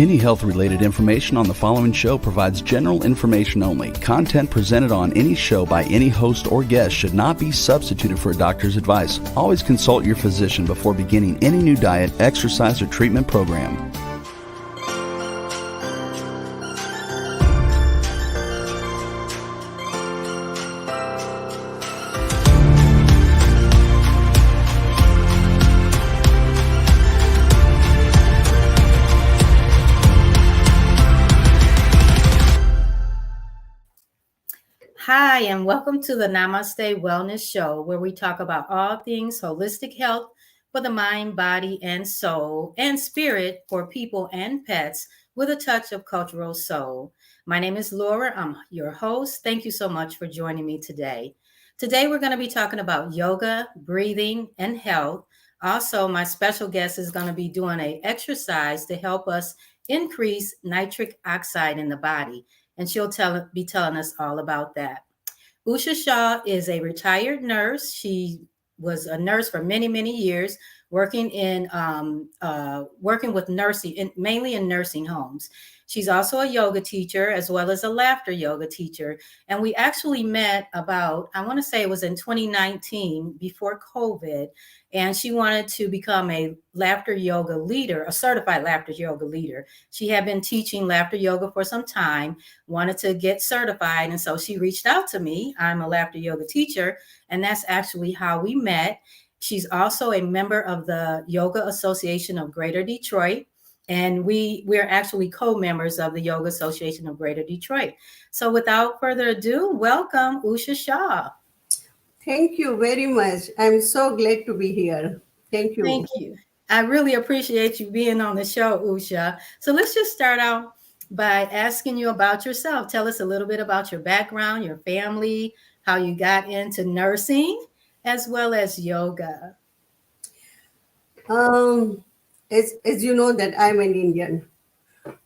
Any health-related information on the following show provides general information only. Content presented on any show by any host or guest should not be substituted for a doctor's advice. Always consult your physician before beginning any new diet, exercise, or treatment program. Hi, and welcome to the Namaste Wellness Show, where we talk about all things holistic health for the mind, body, and soul, and spirit for people and pets with a touch of cultural soul. My name is Laura. I'm your host. Thank you so much for joining me today. Today, we're going to be talking about yoga, breathing, and health. Also, my special guest is going to be doing an exercise to help us increase nitric oxide in the body. And she'll be telling us all about that. Usha Shaw is a retired nurse. She was a nurse for many, many years, working with nursing, mainly in nursing homes. She's also a yoga teacher as well as a laughter yoga teacher. And we actually met about, I want to say it was in 2019 before COVID. And she wanted to become a laughter yoga leader, a certified laughter yoga leader. She had been teaching laughter yoga for some time, wanted to get certified. And so she reached out to me. I'm a laughter yoga teacher, and that's actually how we met. She's also a member of the Yoga Association of Greater Detroit. And we're actually co-members of the Yoga Association of Greater Detroit. So without further ado, welcome, Usha Shaw. Thank you very much. I'm so glad to be here. Thank you. Thank you. I really appreciate you being on the show, Usha. So let's just start out by asking you about yourself. Tell us a little bit about your background, your family, how you got into nursing, as well as yoga. As you know that I'm an Indian,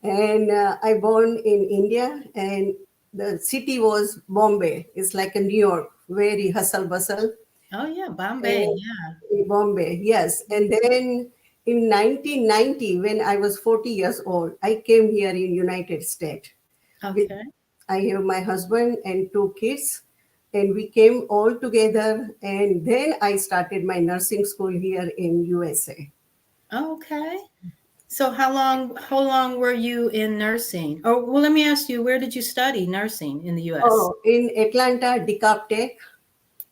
and I born in India, and the city was Bombay. It's like a New York, very hustle bustle. Oh yeah, Bombay, Bombay, yes. And then in 1990, when I was 40 years old, I came here in United States. Okay. I have my husband and 2 kids, and we came all together. And then I started my nursing school here in USA. Okay. So how long were you in nursing? Oh, well, let me ask you, where did you study nursing in the U.S.? Oh, in Atlanta, DeKalb Tech.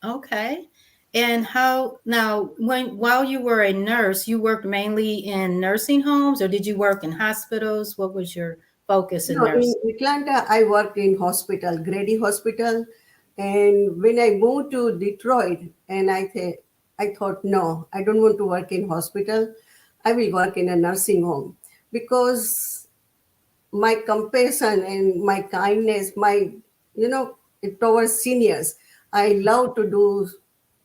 Okay. And while you were a nurse, you worked mainly in nursing homes, or did you work in hospitals? What was your focus in nursing? In Atlanta, I worked in hospital, Grady Hospital. And when I moved to Detroit, and I thought, no, I don't want to work in hospital. I will work in a nursing home, because my compassion and my kindness, towards seniors, I love to do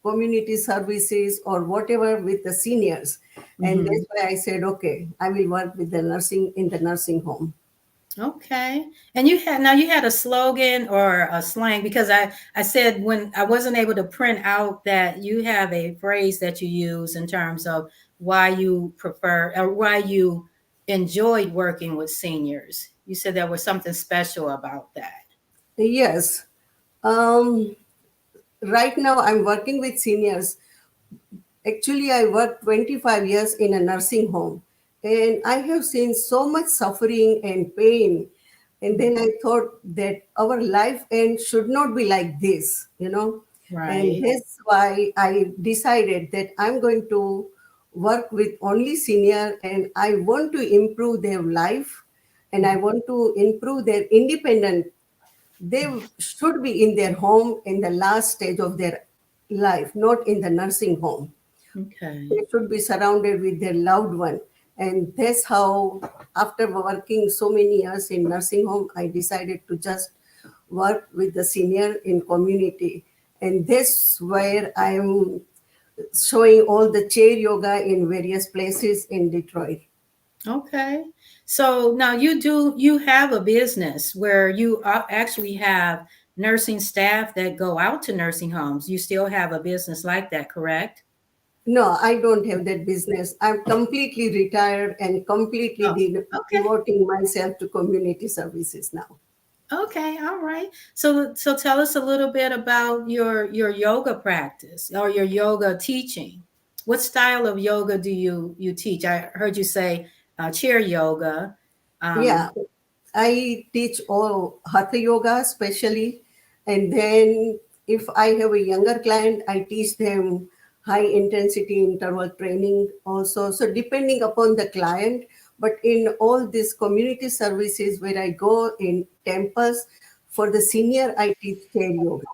community services or whatever with the seniors. Mm-hmm. And that's why I said, okay, I will work with the nursing home. Okay. And you had a slogan or a slang, because I said when I wasn't able to print out that you have a phrase that you use in terms of why you prefer or why you enjoyed working with seniors. You said there was something special about that. Yes. Right now I'm working with seniors. Actually, I worked 25 years in a nursing home, and I have seen so much suffering and pain. And then I thought that our life end should not be like this, Right. And that's why I decided that I'm going to work with only senior, and I want to improve their life, and I want to improve their independence. They should be in their home in the last stage of their life, not in the nursing home. Okay. They should be surrounded with their loved one. And that's how, after working so many years in nursing home, I decided to just work with the senior in community. And that's where I'm showing all the chair yoga in various places in Detroit. Okay. So now you have a business where you actually have nursing staff that go out to nursing homes. You still have a business like that, correct? No, I don't have that business. I'm completely retired and completely Oh, okay. devoting myself to community services now. Okay, all right. So tell us a little bit about your yoga practice or your yoga teaching. What style of yoga do you teach? I heard you say chair yoga. Yeah, Um, I teach all hatha yoga especially, and then if I have a younger client, I teach them high intensity interval training also. So depending upon the client, but in all these community services where I go in temples, for the senior I teach chair yoga,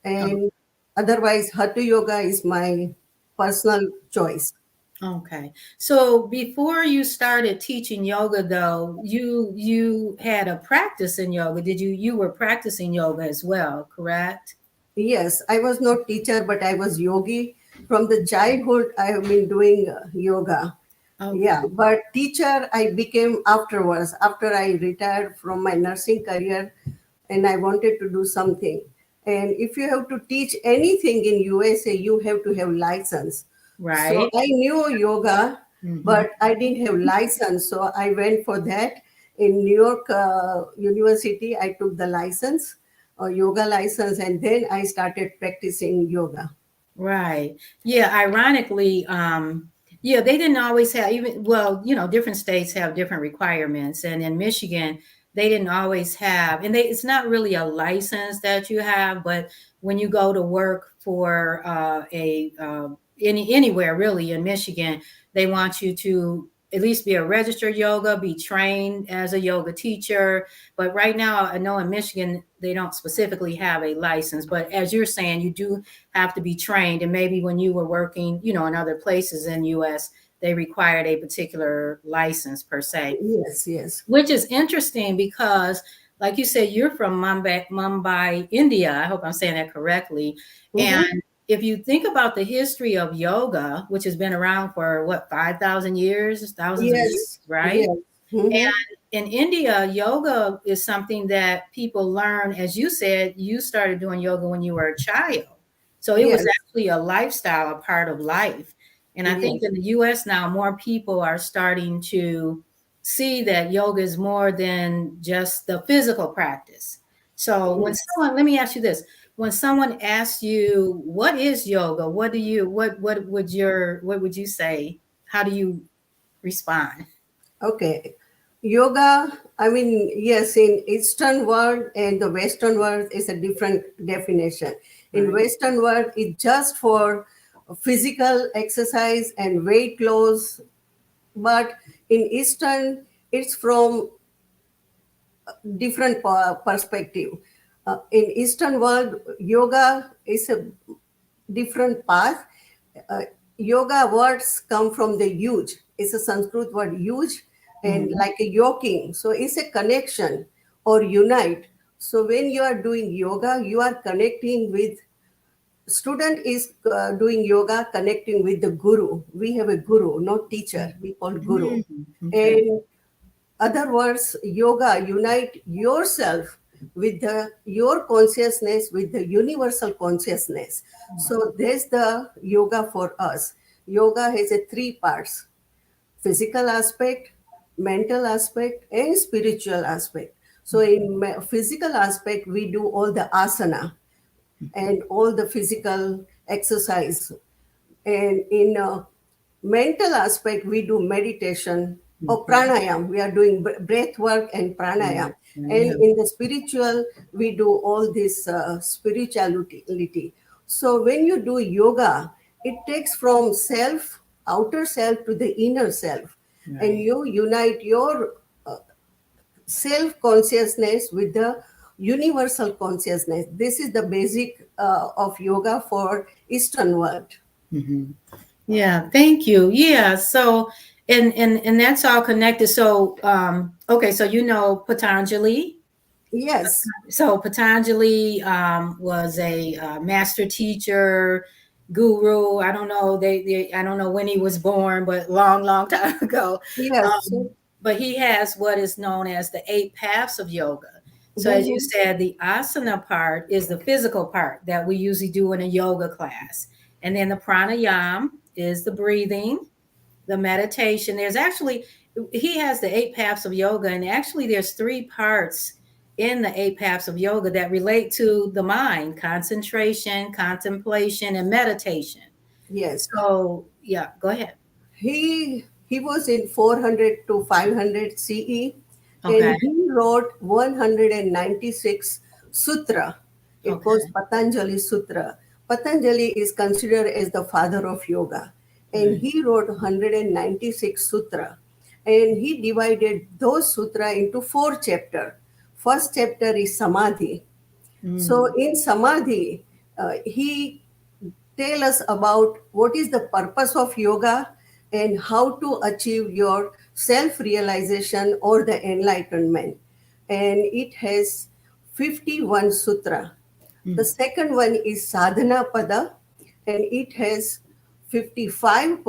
and otherwise hatha yoga is my personal choice. okay. So before you started teaching yoga though, you had a practice in yoga. You were practicing yoga as well, correct? Yes, I was not teacher, but I was yogi. From the childhood, I have been doing yoga. Yeah, Okay. but teacher I became afterwards, after I retired from my nursing career, and I wanted to do something. And if you have to teach anything in USA, you have to have license. So Right. I knew yoga, Mm-hmm. but I didn't have license. So I went for that in New York University. I took the license, yoga license, and then I started practicing yoga. Right. Yeah, ironically, yeah, they didn't always have even well, different states have different requirements. And in Michigan, they didn't always have, and it's not really a license that you have, but when you go to work for anywhere really in Michigan, they want you to at least be a registered yoga, be trained as a yoga teacher. But right now, I know in Michigan, they don't specifically have a license. But as you're saying, you do have to be trained, and maybe when you were working in other places in US, they required a particular license per se, Yes, yes, which is interesting because like you said, you're from Mumbai, India. I hope I'm saying that correctly. And hmm, if you think about the history of yoga, which has been around for what, 5,000 years, thousands of years, yes, right? yes. Hmm. In India, yoga is something that people learn. As you said, you started doing yoga when you were a child. So it was Yes, actually a lifestyle, a part of life. And I think yes, in the US now, more people are starting to see that yoga is more than just the physical practice. So yes. let me ask you this. When someone asks you, what is yoga? What would you say? How do you respond? Okay. Yoga, I mean, yes, in Eastern world and the Western world is a different definition. In Right. Western world, it's just for physical exercise and weight loss, but in Eastern, it's from different perspective. In Eastern world, yoga is a different path. Uh, Yoga words come from the yuj. It's a Sanskrit word yuj, and Mhm. like a yoking. So it's a connection or unite. So when you are doing yoga, you are connecting with student is doing yoga, connecting with the guru. We have a guru, not teacher. We call guru. Mm, okay. And other words, yoga unite yourself with the your consciousness with the universal consciousness. So there's the yoga for us. Yoga has a three parts: physical aspect, mental aspect, and spiritual aspect. So in physical aspect, we do all the asana and all the physical exercise, and in mental aspect, we do meditation or Mhm. pranayam. We are doing breath work and Yeah. pranayam. And Yeah. in the spiritual, we do all this spirituality. So when you do yoga, it takes from self, outer self to the inner self. And Right. you unite your self consciousness with the universal consciousness. This is the basic of yoga for Eastern world. Mhm. Yeah, thank you. Yeah, so and that's all connected. So okay, so Patanjali. Yes. So Patanjali was a master teacher, guru. I don't know I don't know when he was born, but long time ago. Yes. But he has what is known as the 8 paths of yoga. So as you Mhm. said, the asana part is the physical part that we usually do in a yoga class, and then the pranayam is the breathing, the meditation. There's actually, he has the 8 paths of yoga, and actually there's 3 parts in the 8 paths of yoga that relate to the mind: concentration, contemplation, and meditation. Yes. So yeah, go ahead. He was in 400 to 500 CE, Okay. and he wrote 196 sutra. It Okay. was Patanjali Sutra. Patanjali is considered as the father of yoga, and Right. he wrote 196 sutra, and he divided those sutra into 4 chapters. First chapter is samadhi. So Mm. in samadhi, he tell us about what is the purpose of yoga and how to achieve your self realization or the enlightenment. And it has 51 sutra. The Mm. second one is sadhana pada, and it has 55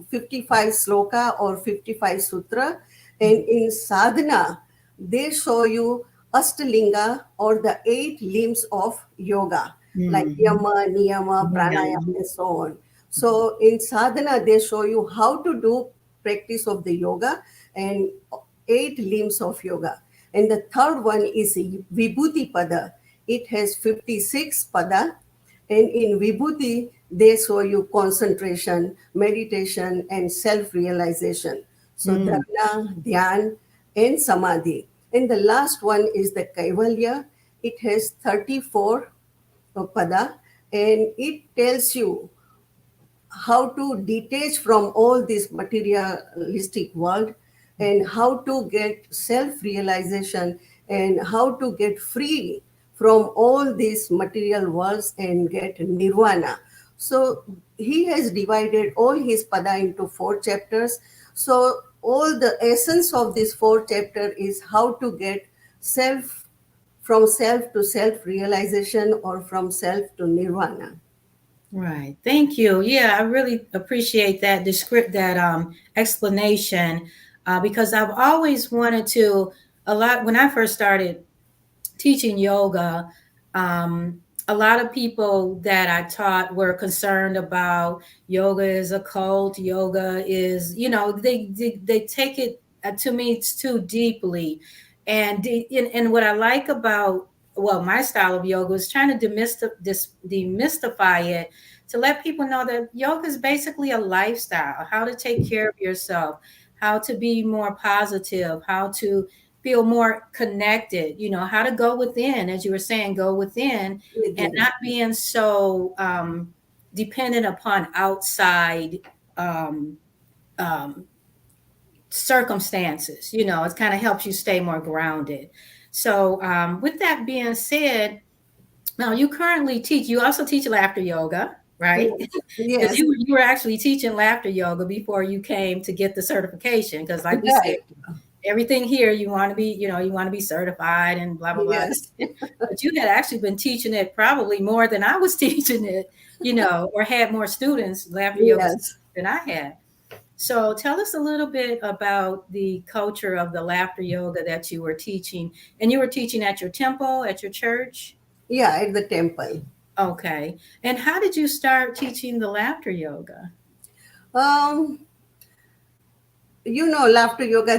55 sloka or 55 sutra. And Mm. in sadhana, they show you Ashtalinga or the 8 limbs of yoga, like Mhm. yama, niyama, Yeah. pranayama, and so on. So in sadhana, they show you how to do practice of the yoga and 8 limbs of yoga. And the third one is Vibhuti Pada. It has 56 pada, and in Vibhuti, they show you concentration, meditation, and self realization. So, Mm. Dharana, Dhyan, and Samadhi. And the last one is the Kaivalya. It has 34 pada, and it tells you how to detach from all this materialistic world and how to get self realization and how to get free from all these material worlds and get nirvana. So he has divided all his pada into 4 chapters. So all the essence of this 4 chapter is how to get self, from self to self realization or from self to nirvana. Right. Thank you. Yeah, I really appreciate that explanation, because I've always wanted to, a lot when I first started teaching yoga, a lot of people that I taught were concerned about yoga is a cult. Yoga is, they take it, to me, it's too deeply. And what I like about, well, my style of yoga is trying to demystify it, to let people know that yoga is basically a lifestyle, how to take care of yourself, how to be more positive, how to feel more connected, how to go within, as you were saying, go within, and Within. not being so dependent upon outside um, um, circumstances. It kind of helps you stay more grounded. So, with that being said, now you currently teach, you also teach laughter yoga, right? Yes. Because Yes. you were actually teaching laughter yoga before you came to get the certification. Because, like we said, Right. everything here you want to be, you want to be certified and blah blah blah. Yes. But you had actually been teaching it probably more than I was teaching it, or had more students, laughter yoga Yes. students, than I had. So tell us a little bit about the culture of the laughter yoga that you were teaching. And you were teaching at your temple, at your church? Yeah, at the temple. Okay. And how did you start teaching the laughter yoga? Um, laughter yoga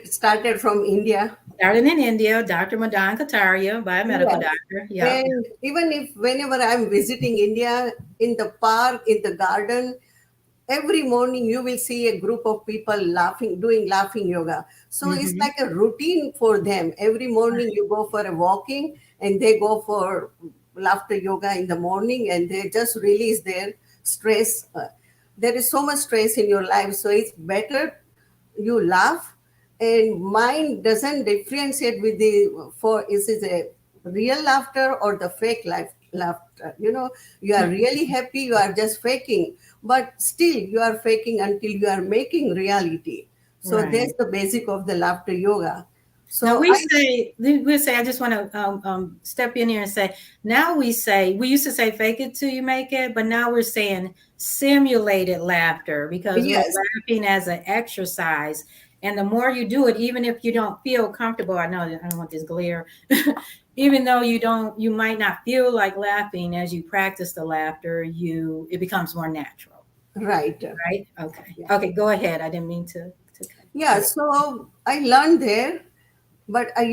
started from India. Started in India, Dr. Madan Kataria, biomedical Yes. doctor. Yep. And even if whenever I'm visiting India, in the park, in the garden, every morning you will see a group of people laughing, doing laughing yoga. So it's Mm-hmm. like a routine for them. Every morning you go for a walking and they go for laughter yoga in the morning, and they just release their stress. There is so much stress in your life, so it's better you laugh, and mind doesn't differentiate with the for is it a real laughter or the fake laughter. You are really happy, you are just faking, but still you are faking until you are making reality. So Right. that's the basic of the laughter yoga. Now So I we say, I just want to step in here and say, now we used to say fake it till you make it, but now we're saying simulated laughter, because we're yes, laughing as an exercise. And the more you do it, even if you don't feel comfortable, I know I don't want this glare. even though you might not feel like laughing as you practice the laughter, it becomes more natural, Right. right? Okay. Yeah. Okay, go ahead. I didn't mean to Yeah. cut it. So I learned there, but as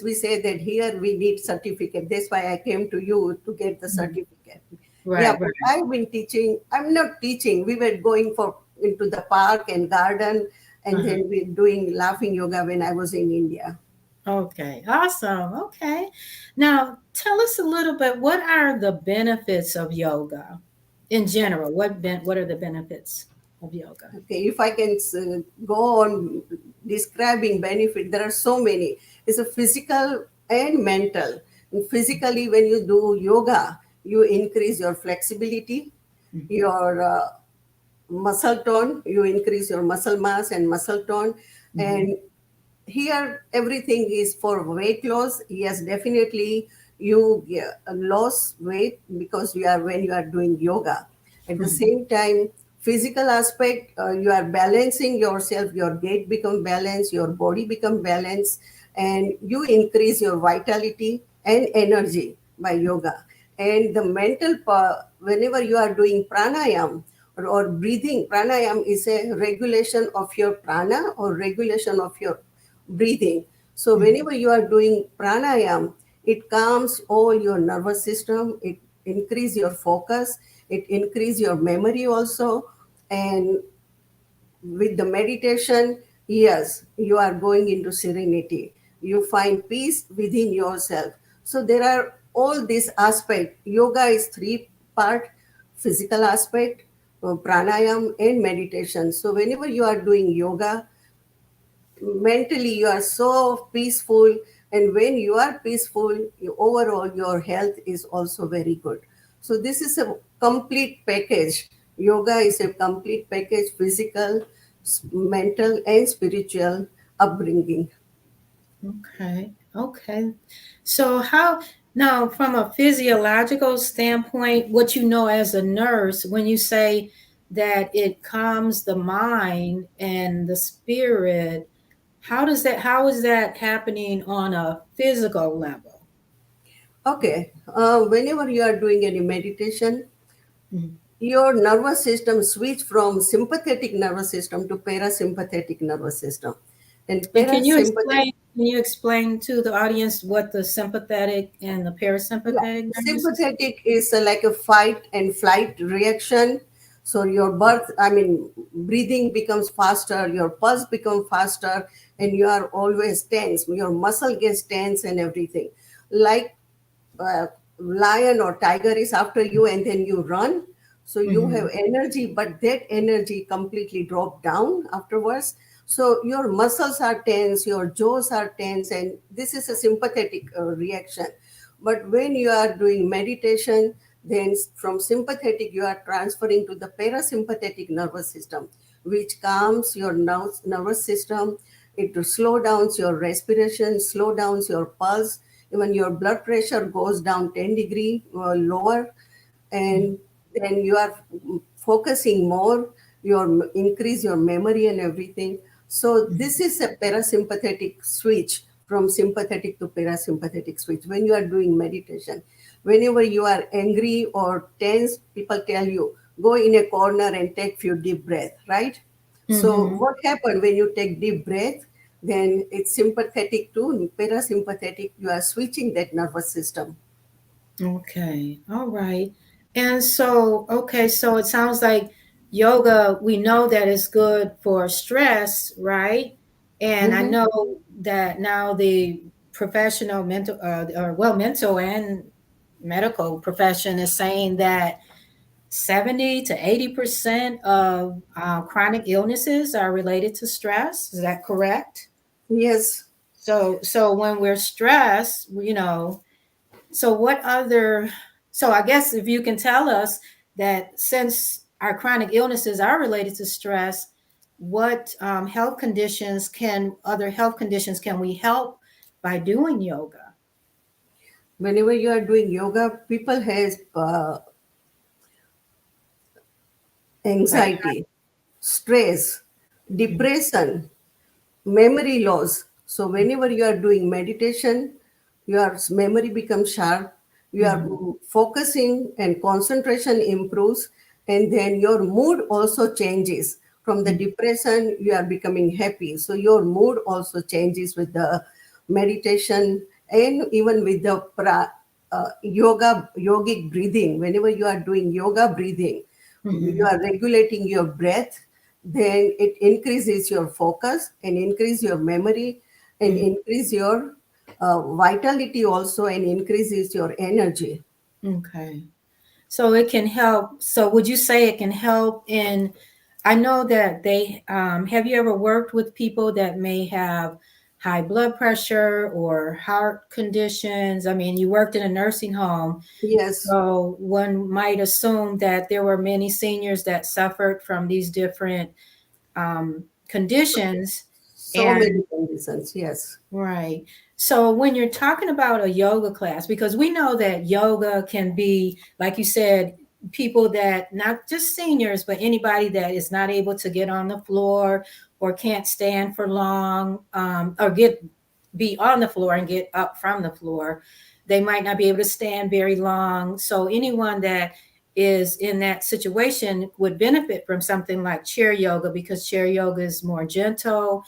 we say that here we need certificate. That's why I came to you to get the Mhm. certificate. Yeah, Right, but right. I've been teaching. I'm not teaching. We were going for into the park and garden, and Uh-huh. then we're doing laughing yoga when I was in India. Okay, awesome. Okay. Now, tell us a little bit, what are the benefits of yoga in general? What are the benefits of yoga? Okay, if I can go on describing benefit, there are so many. It's a physical and mental. And physically, when you do yoga, you increase your flexibility, Mhm. your muscle tone, you increase your muscle mass and muscle tone. Mhm. And here everything is for weight loss. Yes, definitely you lose weight because you are when you are doing yoga. At the Mhm. same time, physical aspect, you are balancing yourself, your gait become balanced, your body become balanced, and you increase your vitality and energy by yoga. And the mental whenever you are doing pranayam, or breathing, pranayam is a regulation of your prana or regulation of your breathing. So Mhm. whenever you are doing pranayam, it calms all your nervous system, it increase your focus, it increase your memory also. And with the meditation, yes, you are going into serenity, you find peace within yourself. So there are all these aspects. Yoga is three part: physical aspect, pranayam, and meditation. So whenever you are doing yoga, mentally you are so peaceful, and when you are peaceful, overall your health is also very good. So this is a complete package. Yoga is a complete package: physical, mental, and spiritual upbringing. Okay. Okay. So how now from a physiological standpoint, what you know as a nurse, when you say that it calms the mind and the spirit, how is that happening on a physical level? Okay, whenever you are doing any meditation, Mhm. your nervous system switch from sympathetic nervous system to parasympathetic nervous system. And And parasympathetic, can you explain to the audience what the sympathetic and the yeah, parasympathetic nervous system? sympathetic is like a fight and flight reaction. So your breathing becomes faster, your pulse becomes faster, and you are always tense. Your muscle gets tense and everything. Like lion or tiger is after you and then you run, so you have Mhm. energy, but that energy completely drop down afterwards. So your muscles are tense, your jaws are tense, and this is a sympathetic reaction. But when you are doing meditation, then from sympathetic you are transferring to the parasympathetic nervous system, which calms your nervous system. It slow downs your respiration, slow downs your pulse, even your blood pressure goes down 10-degree lower. And then you are focusing more, your increase your memory and everything. So this is a parasympathetic switch, from sympathetic to parasympathetic switch when you are doing meditation. Whenever you are angry or tense, people tell you go in a corner and take few deep breath, right? So Mhm. what happened when you take deep breath? Then it's sympathetic to parasympathetic. You are switching that nervous system. Okay. All right. And so, okay, so it sounds like yoga, we know that it's good for stress, right? And I Mhm. know that now the professional mental, mental and medical profession is saying that 70 to 80% of chronic illnesses are related to stress. Is that correct? Yes. So when we're stressed, so what other, so I guess if you can tell us that since our chronic illnesses are related to stress, what other health conditions can we help by doing yoga? Whenever you are doing yoga, people has Like, anxiety, stress, mhm, depression, memory loss. So whenever you are doing meditation, your memory becomes sharp, your focusing and concentration improves, and then your mood also changes. From the depression, you are becoming happy. So your mood also changes with the meditation and even with the yogic breathing. Whenever you are doing yoga breathing, you Mhm. are regulating your breath, then it increases your focus and increase your memory and Mhm. increase your vitality also and increases your energy. Okay. So it can help. So would you say it can help in, I know that they, have you ever worked with people that may have high blood pressure or heart conditions? I mean, you worked in a nursing home, Yes, so one might assume that there were many seniors that suffered from these different conditions. so And many conditions. Yes, right. So when you're talking about a yoga class, because we know that yoga can be, like you said, people that not just seniors, but anybody that is not able to get on the floor or can't stand for long, or be on the floor and get up from the floor. They might not be able to stand very long. So anyone that is in that situation would benefit from something like chair yoga, because chair yoga is more gentle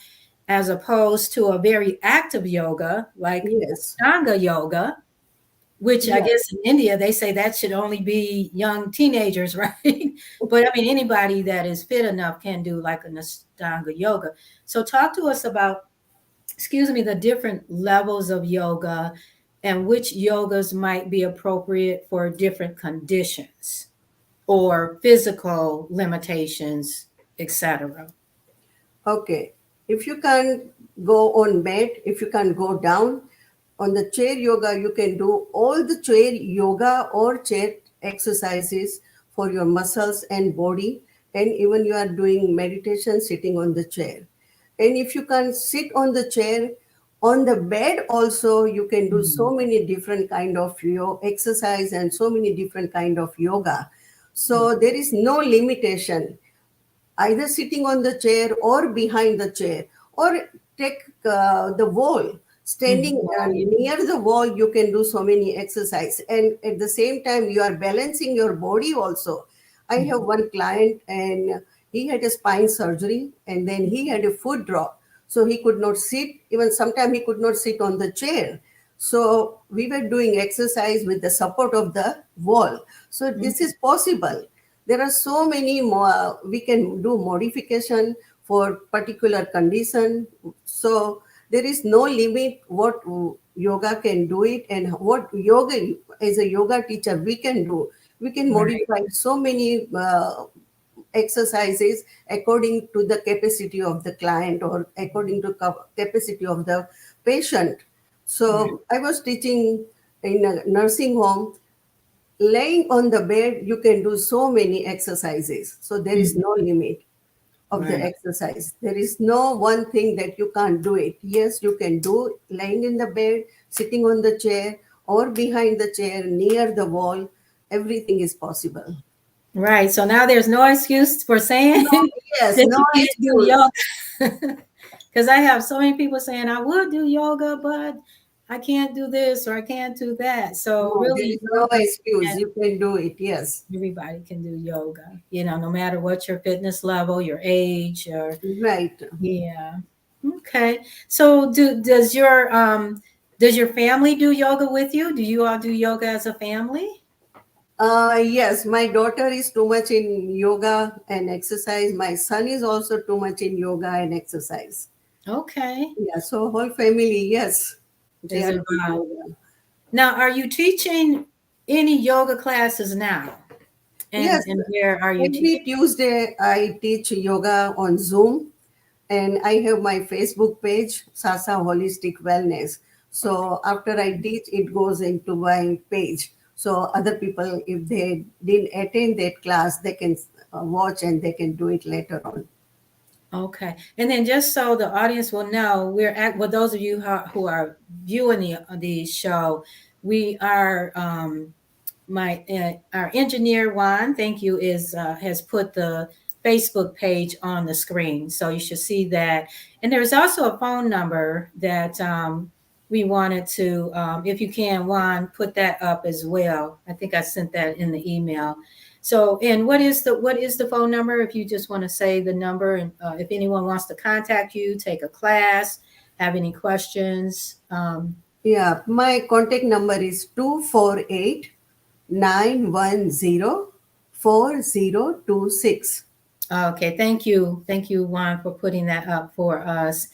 as opposed to a very active yoga like yes, Ashtanga yoga, which I yes. guess in India they say that should only be young teenagers, right? But I mean, anybody that is fit enough can do like an Ashtanga yoga. So, talk to us about, excuse me, the different levels of yoga and which yogas might be appropriate for different conditions or physical limitations, etc. Okay. If you can go on bed, if you can go down on the chair yoga, you can do all the chair yoga or chair exercises for your muscles and body. And even you are doing meditation sitting on the chair. And if you can sit on the chair, on the bed also, you can do so many different kind of exercise and so many different kind of yoga. So there is no limitation, either sitting on the chair or behind the chair, or take the wall, standing Right. near the wall. You can do so many exercise, and at the same time you are balancing your body also. I have one client, and he had a spine surgery, and then he had a foot drop, so he could not sit. Even sometime he could not sit on the chair. So we were doing exercise with the support of the wall. So this is possible. There are so many more, we can do modification for particular condition. So there is no limit what yoga can do it, and what yoga, as a yoga teacher, we can do. We can Right. modify so many exercises according to the capacity of the client or according to capacity of the patient. Right. So I was teaching in a nursing home. Laying on the bed, you can do so many exercises. So there is Mhm. no limit of the Right. exercise. There is no one thing that you can't do it. Yes, you can do lying in the bed, sitting on the chair, or behind the chair, near the wall. Everything is possible. Right. So now there's no excuse for saying No, yes, that no you can't do excuse. yoga. Because I have so many people saying, I would do yoga, but I can't do this or I can't do that. So No, there really, is no yoga, excuse. You can do it. Yes, everybody can do yoga, no matter what your fitness level, your age, or right. yeah. Okay. So does your family do yoga with you? Do you all do yoga as a family? Yes, my daughter is too much in yoga and exercise. My son is also too much in yoga and exercise. Okay. Yeah, so whole family, yes, they Is are doing involved. yoga. Now, are you teaching any yoga classes now? And Yes, where are you teaching? every Tuesday I teach yoga on Zoom, and I have my Facebook page, Sasa Holistic Wellness. So after I teach, it goes into my page. So other people, if they didn't attend that class, they can watch and they can do it later on. Okay. And then just so the audience will know, well, those of you who are viewing the show, we are, our engineer Juan, thank you, is has put the Facebook page on the screen, so you should see that. And there's also a phone number that we wanted to, if you can, Juan, put that up as well. I think I sent that in the email. So, and what is the phone number? If you just want to say the number, and if anyone wants to contact you, take a class, have any questions. Yeah, my contact number is 248-910-4026. Okay, thank you, Juan, for putting that up for us.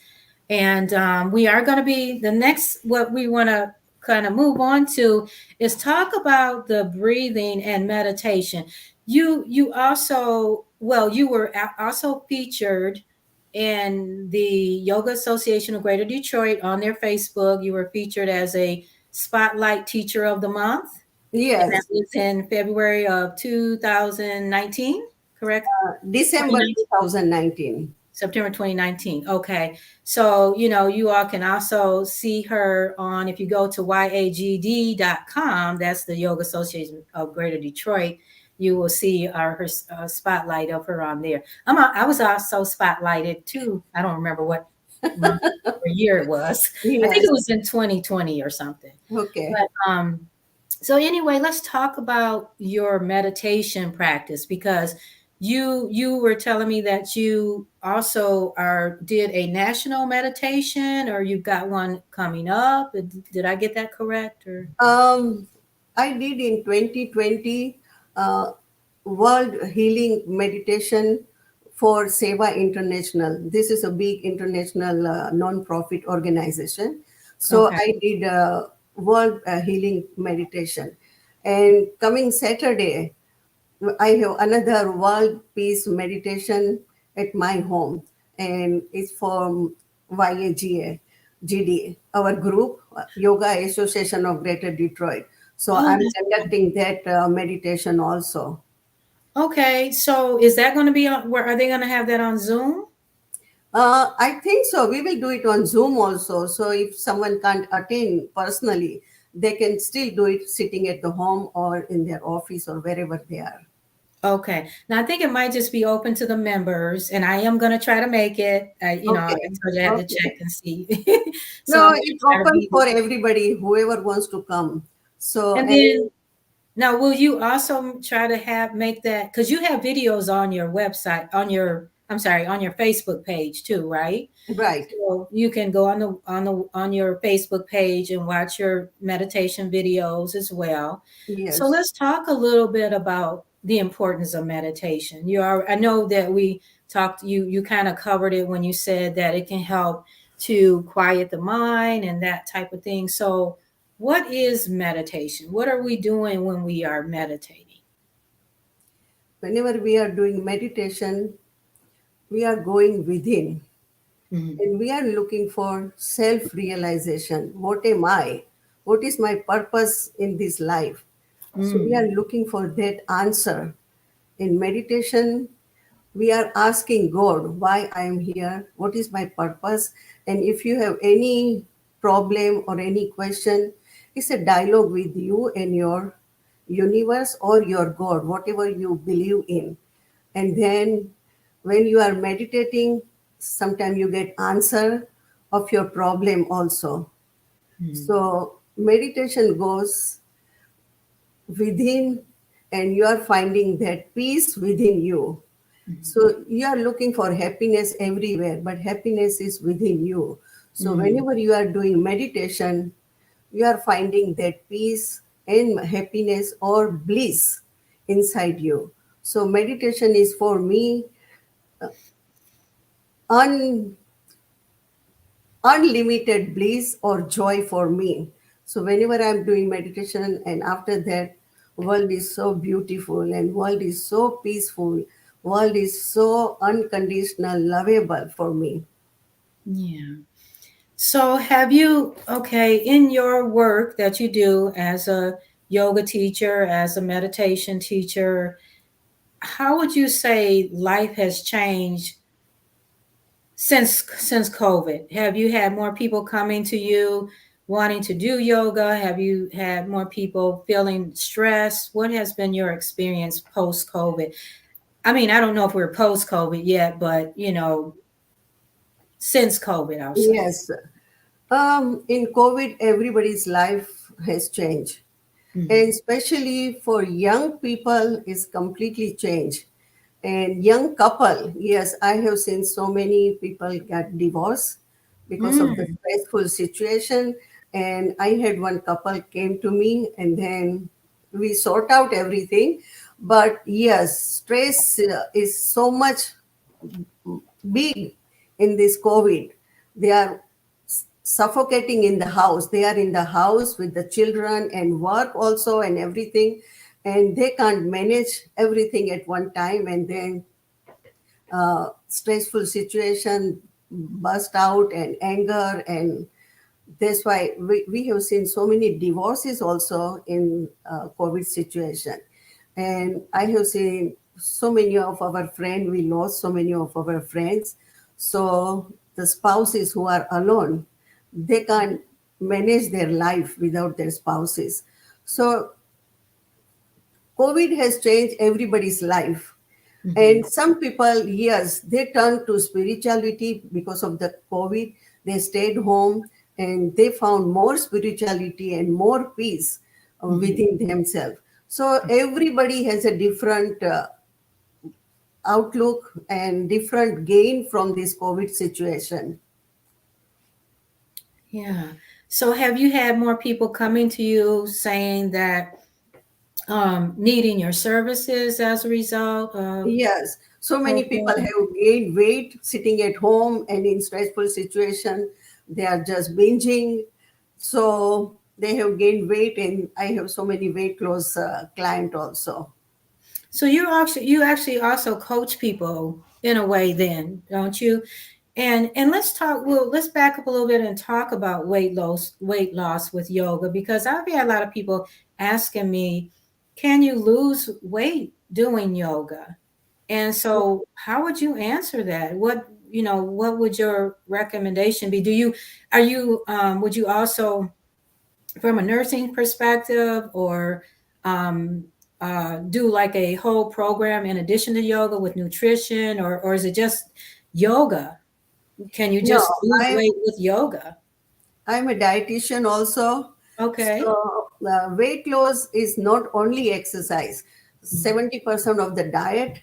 And we are going to be the next. What we want to kind of move on to is talk about the breathing and meditation. You also, well, you were also featured in the Yoga Association of Greater Detroit on their Facebook. You were featured as a Spotlight Teacher of the Month, and that Yes, was in February of 2019, correct? December 2019. September 2019. Okay. So, you all can also see her on, if you go to yagd.com, that's the Yoga Association of Greater Detroit, you will see her spotlight of her on there. I was also spotlighted too. I don't remember what month or year it was. I think Yes, it was in 2020 or something. okay. But so anyway, let's talk about your meditation practice, because you were telling me that you also did a national meditation, or you've got one coming up. Did I get that correct? Or Um, I did in 2020 uh, World Healing Meditation for Seva International. This is a big international non-profit organization. So okay. I did World Healing Meditation. And coming Saturday, I have another World Peace Meditation at my home, and it's from YAGA, GD, our group, Yoga Association of Greater Detroit. So Oh, I'm conducting that meditation also. okay. So is that going to be on? Where are they going to have that on Zoom? I think so. We will do it on Zoom also. So if someone can't attend personally, they can still do it sitting at the home or in their office or wherever they are. Okay. Now I think it might just be open to the members, and I am going to try to make it. I Okay. told you I had to check Okay. and see. So No, I'm going to it's try to open be there. for everybody, whoever wants to come. So, And and then now, will you also try to make that, because you have videos on your website, I'm sorry, on your Facebook page too, right? right, So you can go on your Facebook page and watch your meditation videos as well. So yes. let's talk a little bit about the importance of meditation. I know that we talked, you kind of covered it when you said that it can help to quiet the mind and that type of thing. So what is meditation? What are we doing when we are meditating? Whenever we are doing meditation, we are going within Mhm. and we are looking for self realization. What am I? What is my purpose in this life? So, we are Mm. looking for that answer. In meditation, we are asking God why I am here, what is my purpose, and if you have any problem or any question, it's a dialogue with you and your universe or your God, whatever you believe in. And then when you are meditating, sometimes you get answer of your problem also. Mm. So meditation goes within and you are finding that peace within you. Mm. So you are looking for happiness everywhere, but happiness is within you. So Mm. whenever you are doing meditation, you are finding that peace and happiness or bliss inside you. So meditation is for me un, unlimited bliss or joy for me. So whenever I'm doing meditation and after that, world is so beautiful and world is so peaceful, world is so unconditional, lovable for me. Yeah. So have you, okay, in your work that you do as a yoga teacher, as a meditation teacher, how would you say life has changed since COVID? Have you had more people coming to you wanting to do yoga? Have you had more people feeling stressed? What has been your experience post COVID? I mean, I don't know if we're post COVID yet, but since COVID, I'll say. Yes. In COVID, everybody's life has changed, and Mhm. especially for young people, is completely changed. And young couple, yes, I have seen so many people get divorced because of the Mm. stressful situation. And I had one couple came to me, and then we sort out everything. But yes, stress is so much big in this COVID. They are suffocating in the house. They are in the house with the children and work also and everything, and they can't manage everything at one time. And then stressful situation burst out and anger, and that's why we have seen so many divorces also in COVID situation. And I have seen so many of our friends, we lost so many of our friends. So the spouses who are alone, they can't manage their life without their spouses. So COVID has changed everybody's life. And Mhm. some people, yes, they turn to spirituality because of the COVID. They stayed home and they found more spirituality and more peace Mhm. within themselves. So everybody has a different outlook and different gain from this COVID situation. Yeah. So have you had more people coming to you saying that needing your services as a result of Yes, so many people COVID? have gained weight sitting at home and in stressful situation. They are just binging. So they have gained weight, and I have so many weight loss client also. So you actually also coach people in a way then, don't you? And let's back up a little bit and talk about weight loss with yoga, because I've had a lot of people asking me, can you lose weight doing yoga? And so how would you answer that? What would your recommendation be? Would you also, from a nursing perspective, or um, do like a whole program in addition to yoga with nutrition, or is it just yoga? Can you No, just lose I'm weight with yoga? I'm a dietitian also. Okay. So weight loss is not only exercise. 70% of the diet,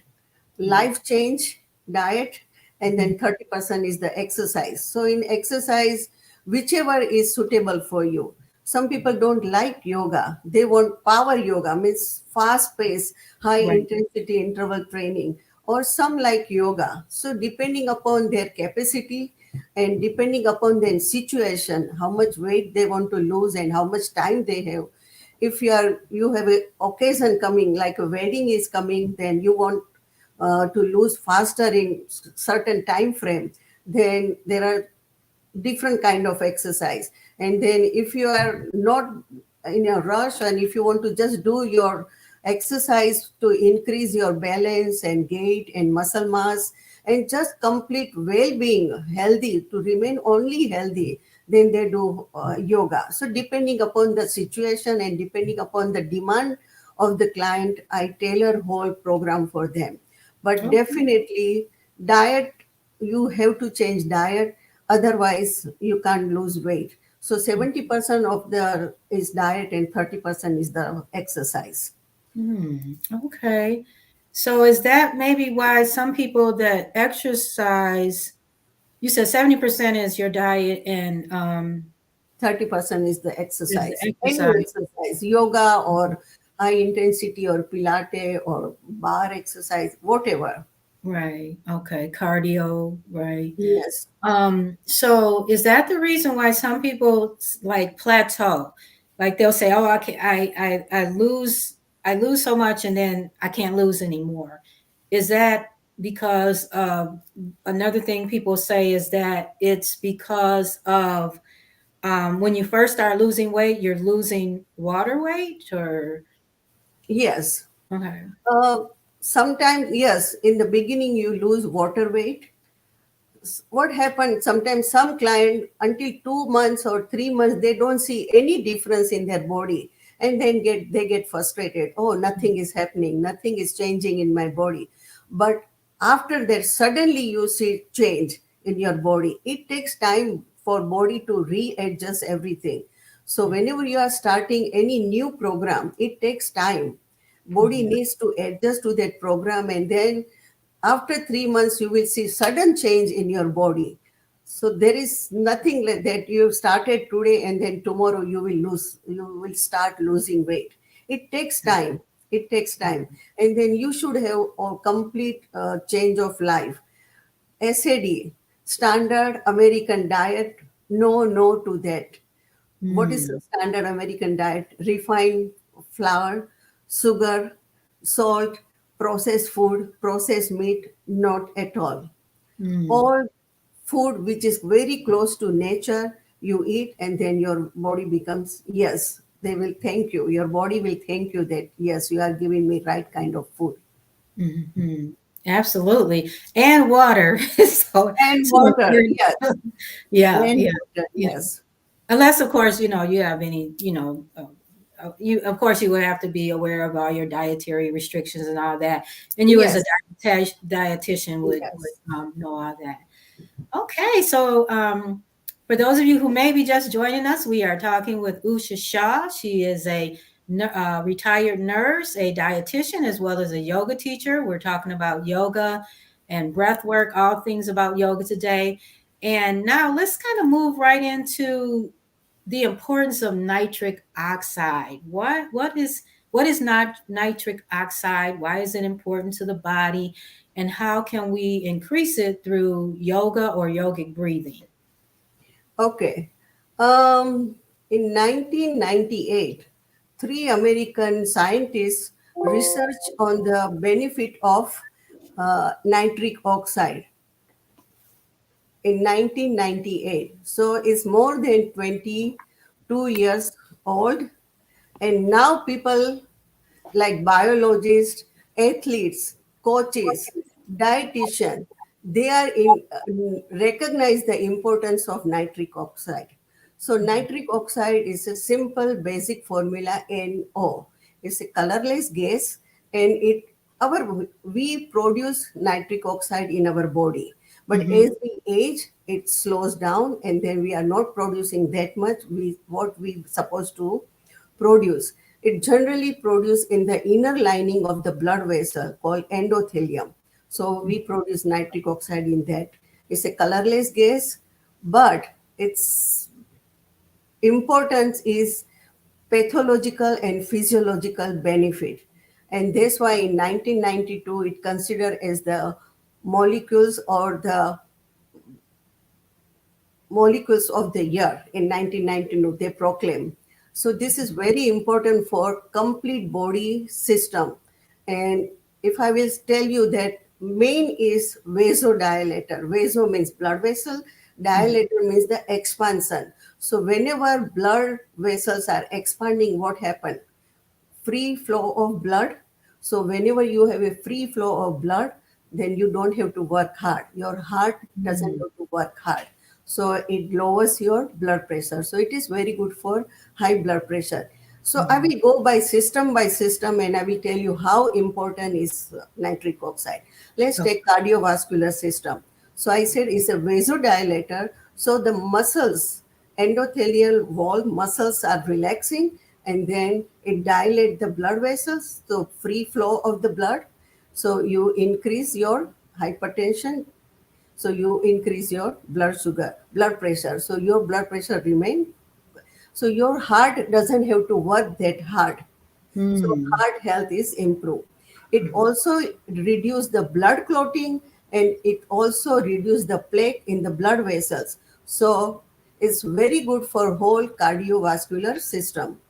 Mhm. life change diet, and Mhm. then 30% is the exercise. So in exercise, whichever is suitable for you. Some people don't like yoga. They want power yoga, means fast pace, high Right. intensity interval training, or some like yoga. So depending upon their capacity and depending upon their situation, how much weight they want to lose and how much time they have. If you have a occasion coming, like a wedding is coming, then you want to lose faster in certain time frame, then there are different kind of exercise. And then if you are not in a rush and if you want to just do your exercise to increase your balance and gait and muscle mass and just complete well-being, healthy, to remain only healthy, then they do yoga. So depending upon the situation and depending upon the demand of the client, I tailor whole program for them. But Okay. definitely diet, you have to change diet, otherwise you can't lose weight. So 70% of the is diet and 30% is the exercise. Okay. So is that maybe why some people that exercise, you said 70% is your diet and 30% is the is the exercise, any exercise. exercise, yoga or high intensity or pilate or bar exercise, whatever. Right. Okay. Cardio. Right. Yes. So is that the reason why some people like plateau? Like they'll say, "Oh, I can I lose so much, and then I can't lose anymore." Is that because of another thing people say is that it's because of when you first start losing weight, you're losing water weight, or Yes. okay, uh, Sometimes, yes, in the beginning you lose water weight. What happened, sometimes some client until 2 months or 3 months they don't see any difference in their body, and then they get frustrated. Oh, nothing is happening, nothing is changing in my body. But after that, suddenly you see change in your body. It takes time for body to readjust everything. So whenever you are starting any new program, it takes time. Body needs to adjust to that program, and then after 3 months you will see sudden change in your body. So there is nothing like that you started today and then tomorrow you will start losing weight. It takes time. It takes time. And then you should have a complete change of life. SAD, standard American diet, no to that. What is the Mm, standard American diet? Refined flour, sugar, salt, processed food, processed meat, not at all. mm, All food which is very close to nature, you eat, and then your body becomes, yes, they will thank you. Your body will thank you that, yes, you are giving me right kind of food. mhm. Absolutely. And water is And so water, important. yes. Yeah, And yeah, water, yeah. yes. Unless, of course, you have any, you, of course, you would have to be aware of all your dietary restrictions and all that. And you, as a Yes, dietitian, would yes. know all that. Okay, so for those of you who may be just joining us, we are talking with Usha Shaw. She is a retired nurse, a dietitian, as well as a yoga teacher. We're talking about yoga and breath work, all things about yoga today. And now let's kind of move right into the importance of nitric oxide. What is not nitric oxide? Why is it important to the body? And how can we increase it through yoga or yogic breathing? Okay. In 1998, three American scientists researched on the benefit of nitric oxide in 1998. So it's more than 22 years old. And now people like biologists, athletes, coaches, dietitian, they are recognize the importance of nitric oxide. So nitric oxide is a simple basic formula, NO. It's a colorless gas, and we produce nitric oxide in our body. But Mm-hmm. as we age, it slows down, and then we are not producing that much what we supposed to produce. It generally produces in the inner lining of the blood vessel called endothelium. So we produce nitric oxide in that. It's a colorless gas, but its importance is pathological and physiological benefit. And that's why in 1992 it considered as the molecules or the molecules of the year in 1992 they proclaim. So this is very important for complete body system. And if I will tell you that main is vasodilator. Vaso means blood vessel, dilator means the expansion. So whenever blood vessels are expanding, what happens? Free flow of blood. So whenever you have a free flow of blood, then you don't have to work hard. Your heart doesn't have to work hard. So it lowers your blood pressure. So it is very good for high blood pressure. So I will go by system and I will tell you how important is nitric oxide. Let's Okay. take cardiovascular system. So I said it's a vasodilator. So the muscles, endothelial wall muscles are relaxing, and then it dilate the blood vessels, so free flow of the blood. So you increase your hypertension, so you increase your blood sugar, blood pressure, so your blood pressure remain, so your heart doesn't have to work that hard. So Mm. heart health is improved. It also reduce the blood clotting, and it also reduce the plaque in the blood vessels. So it's very good for whole cardiovascular system.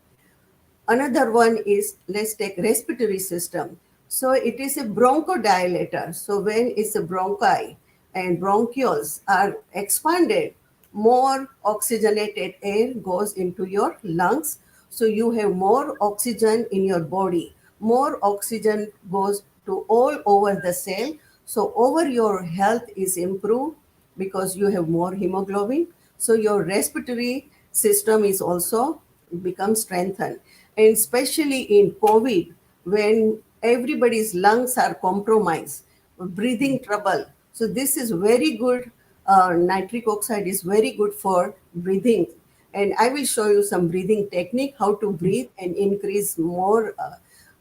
Another one is, let's take respiratory system. So it is a bronchodilator. So when it's a bronchi and bronchioles are expanded, more oxygenated air goes into your lungs. So you have more oxygen in your body. More oxygen goes to all over the cell. So over your health is improved because you have more hemoglobin. So your respiratory system is also become strengthened. And especially in COVID, when everybody's lungs are compromised, breathing trouble. So this is very good nitric oxide is very good for breathing. And I will show you some breathing technique, how to breathe and increase more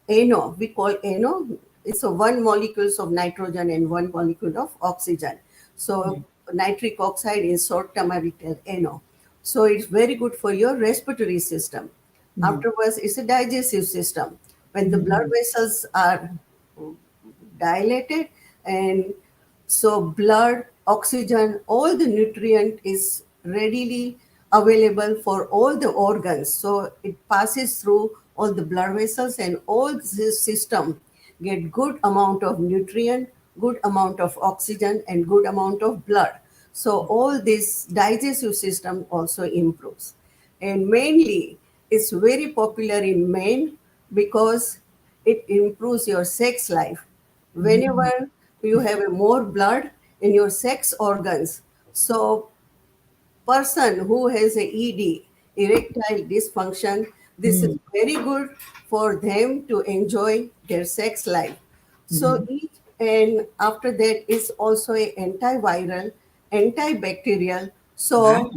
NO. We call NO. It's a one molecules of nitrogen and one molecule of oxygen. So nitric oxide in short term I will tell NO. So it's very good for your respiratory system. Mhm. Afterwards, it's a digestive system. When the blood Mhm. vessels are dilated, and so blood, oxygen, all the nutrient is readily available for all the organs, so it passes through all the blood vessels, and all this system get good amount of nutrient, good amount of oxygen, and good amount of blood. So all this digestive system also improves. And mainly it's very popular in men because it improves your sex life. Mhm. Whenever you have a more blood in your sex organs, so person who has a ED, erectile dysfunction, this is Mhm. very good for them to enjoy their sex life. So Mhm. each, and after that is also a antiviral, antibacterial. So Wow.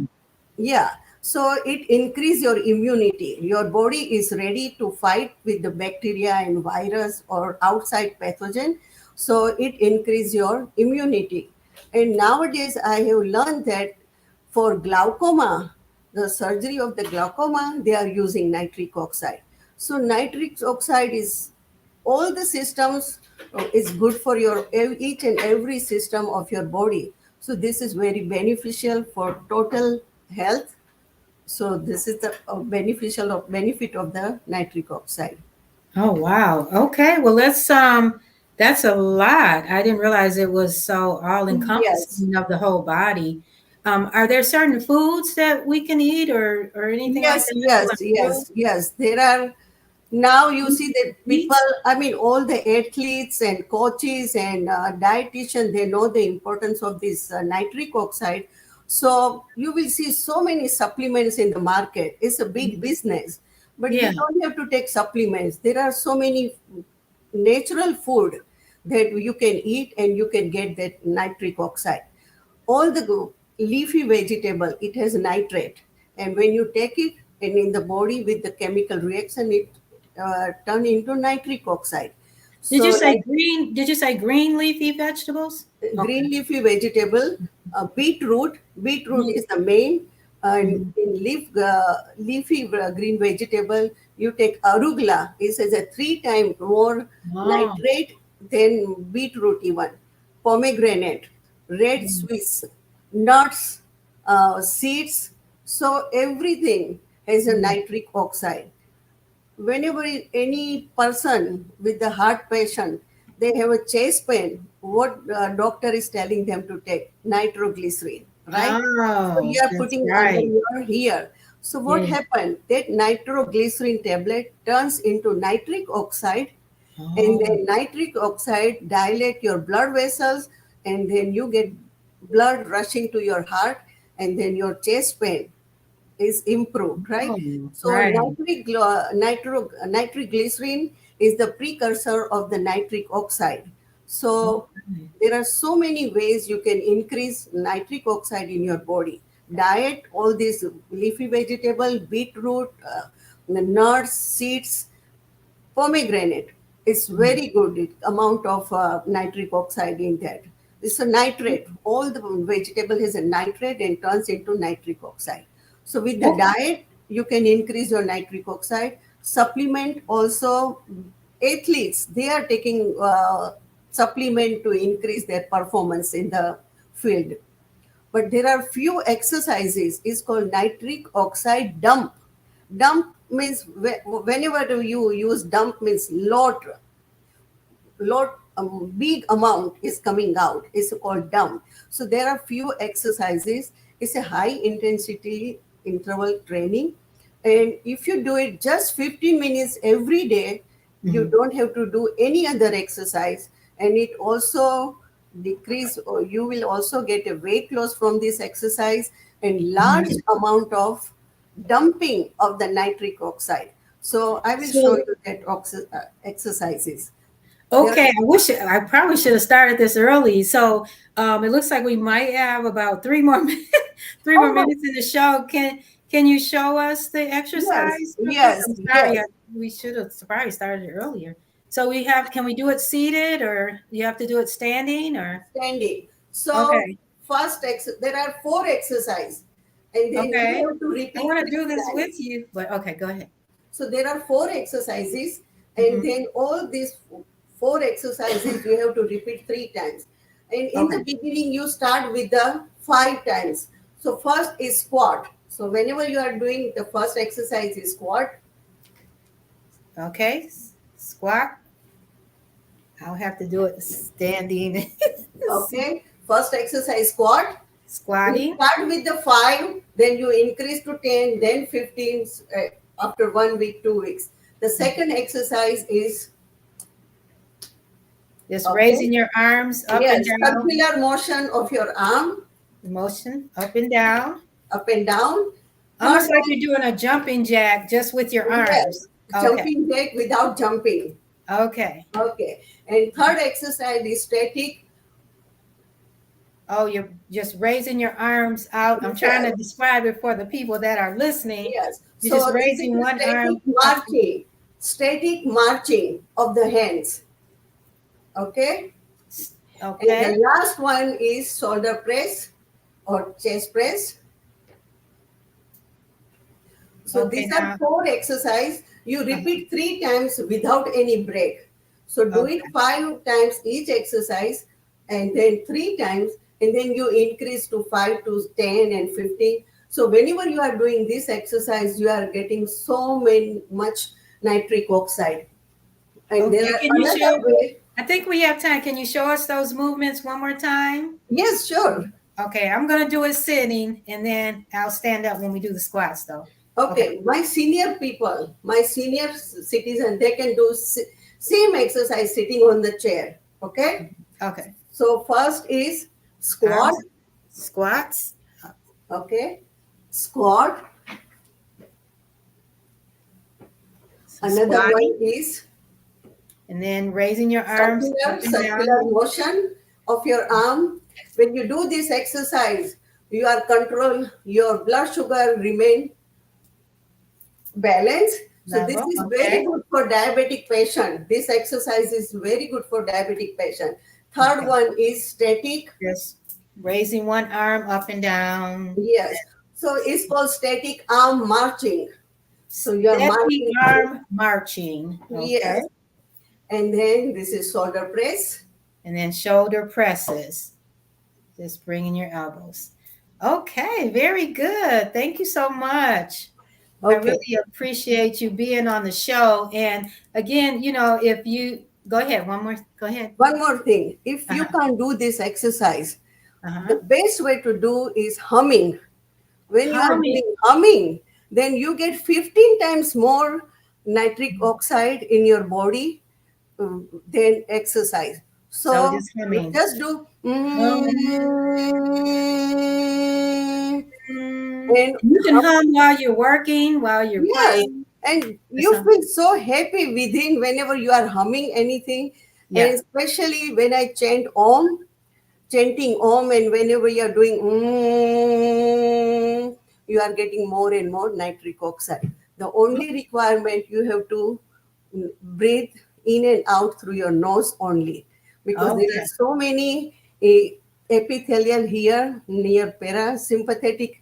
yeah, so it increase your immunity. Your body is ready to fight with the bacteria and virus or outside pathogen. So it increase your immunity. And nowadays I have learned that for glaucoma, the surgery of the glaucoma, they are using nitric oxide. So nitric oxide is all the systems is good for your each and every system of your body. So this is very beneficial for total health. So this is the beneficial of benefit of the nitric oxide. Oh wow. Okay. Well, that's a lot. I didn't realize it was so all Yes. encompassing of the whole body. Are there certain foods that we can eat or anything like Yes, that to yes, improve yes, yes. There are now you see that people, eat? I mean, all the athletes and coaches and dietitian, they know the importance of this nitric oxide. So you will see so many supplements in the market. It's a big business, but Yeah. you don't have to take supplements. There are so many natural food that you can eat and you can get that nitric oxide. All the leafy vegetable, it has nitrate, and when you take it and in the body with the chemical reaction, it turn into nitric oxide. So like Did you say green leafy vegetables? Okay. green leafy vegetable, beetroot. Beetroot Mhm. is the main. And Mhm. in leafy green vegetable, you take arugula. It has a 3 times more Oh. nitrate than beetroot even. Pomegranate, red Mm. Swiss, nuts, seeds. So everything has a Mm. nitric oxide. Whenever any person with the heart patient, they have a chest pain, what doctor is telling them to take? Nitroglycerin, right? So Oh, you are that's putting under right. your ear. So what Yeah. happened? That nitroglycerin tablet turns into nitric oxide, and Oh. then nitric oxide dilate your blood vessels, and then you get blood rushing to your heart, and then your chest pain is improved, right? Oh, So right. nitroglycerin is the precursor of the nitric oxide. So Okay. there are so many ways you can increase nitric oxide in your body. Diet, all these leafy vegetable, beetroot, the nuts, seeds, pomegranate is Mhm. very good amount of nitric oxide in that. It's a nitrate. All the vegetable has a nitrate and turns into nitric oxide. So with the Okay. diet, you can increase your nitric oxide. Supplement also, athletes, they are taking supplement to increase their performance in the field. But there are few exercises. It's called nitric oxide dump. Dump means whenever you use dump means lot big amount is coming out. It's called dump. So there are few exercises. It's a high intensity interval training, and if you do it just 15 minutes every day, you Mhm. don't have to do any other exercise, and it also decrease, or you will also get a weight loss from this exercise, and large Mhm. amount of dumping of the nitric oxide. So I will show So you that exercises. Okay, I probably should have started this early. So it looks like we might have about 3 more minutes, three more Oh, minutes in the show. Can you show us the yes, exercise for people? yes, I'm sorry, yes. we should have probably started it earlier. So can we do it seated, or you have to do it standing, or? Standing. So Okay, there are four exercises, and then okay. you have to I repeat want to three do this with times. you, but okay, go ahead. So there are four exercises, and Hmm. then all these four exercises you have to repeat three times. And in the Okay, beginning, you start with the 5 times. So first is squat. So whenever you are doing the first exercise is squat. okay. Squat. I'll have to do it standing. Okay. First exercise squat. You Squatting. start with the 5, then you increase to 10, then 15 after 1 week, 2 weeks. The second exercise is Just okay. raising your arms up and Yes, down. circular motion of your arm The motion up and down. up and down. Third Almost like one, you're doing a jumping jack just with your yes, arms. Okay. jumping jack without jumping. Okay. Okay. And third exercise is static. Oh, you're just raising your arms out. I'm trying Yes. to describe it for the people that are listening. Yes. You're just So this is raising the one arm up. static marching of the hands. Okay. And Okay. the last one is shoulder press or chest press. So Okay. these are Now, four exercises. You repeat 3 times without any break. So do it okay. 5 times each exercise, and then 3 times, and then you increase to 5 to 10 and 15. So whenever you are doing this exercise, you are getting so much nitric oxide. And there Okay. are Can you another show? way. I think we have time. Can you show us those movements one more time? Yes, sure. Okay, I'm gonna do it sitting, and then I'll stand up when we do the squats, though. Okay. Okay, my senior people, my senior citizen, they can do same exercise sitting on the chair. Okay. Okay. So first is squat. Arms, squats, Okay. Squat. Another squatting, one is and then raising your arms up and circular down. motion of your arm. When you do this exercise, you are control your blood sugar remain balanced. So this Level. is very Okay. good for diabetic patient. This exercise is very good for diabetic patient. Third Okay. one is static. Just raising one arm up and down. Yes. So it's called static arm marching. So you are Steady marching. arm marching. Okay. Yes. And then this is shoulder press. And then shoulder presses. Just bringing your elbows. Okay. Very good. Thank you so much. I Okay. really appreciate you being on the show. And again, if you go ahead, go ahead. One more thing. If you Uh-huh. can't do this exercise, the Uh-huh. best way to do is humming. When you are Humming. doing humming, then you get 15 times more nitric oxide in your body than exercise. So So just you humming. just do and You can hum. hum while you're working, while you're Yes, playing. and That's you feel so happy within whenever you are humming anything, and Yeah. especially when I chanting Om, and whenever you are doing you are getting more and more nitric oxide. The only requirement you have to breathe in and out through your nose only, because there are Okay. so many epithelial here near parasympathetic,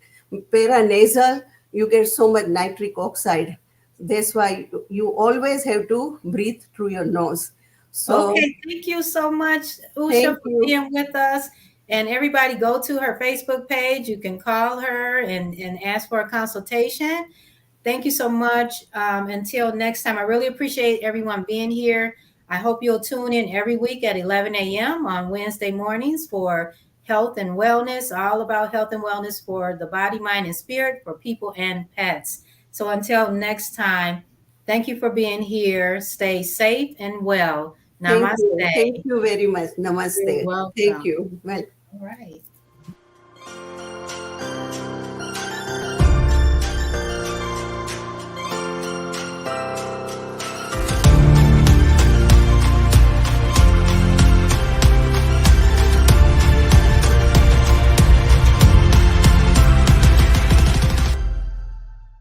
paranasal. You get so much nitric oxide. That's why you always have to breathe through your nose. So Okay. Thank you so much, Usha, thank for you. being with us. And everybody go to her Facebook page. You can call her and ask for a consultation. Thank you so much. Until next time, I really appreciate everyone being here. I hope you'll tune in every week at 11 a.m. on Wednesday mornings for health and wellness, all about health and wellness for the body, mind, and spirit, for people and pets. So until next time, thank you for being here. Stay safe and well. Thank you. Thank Namaste. you very much. You're Namaste. Thank welcome. you. Well. All right.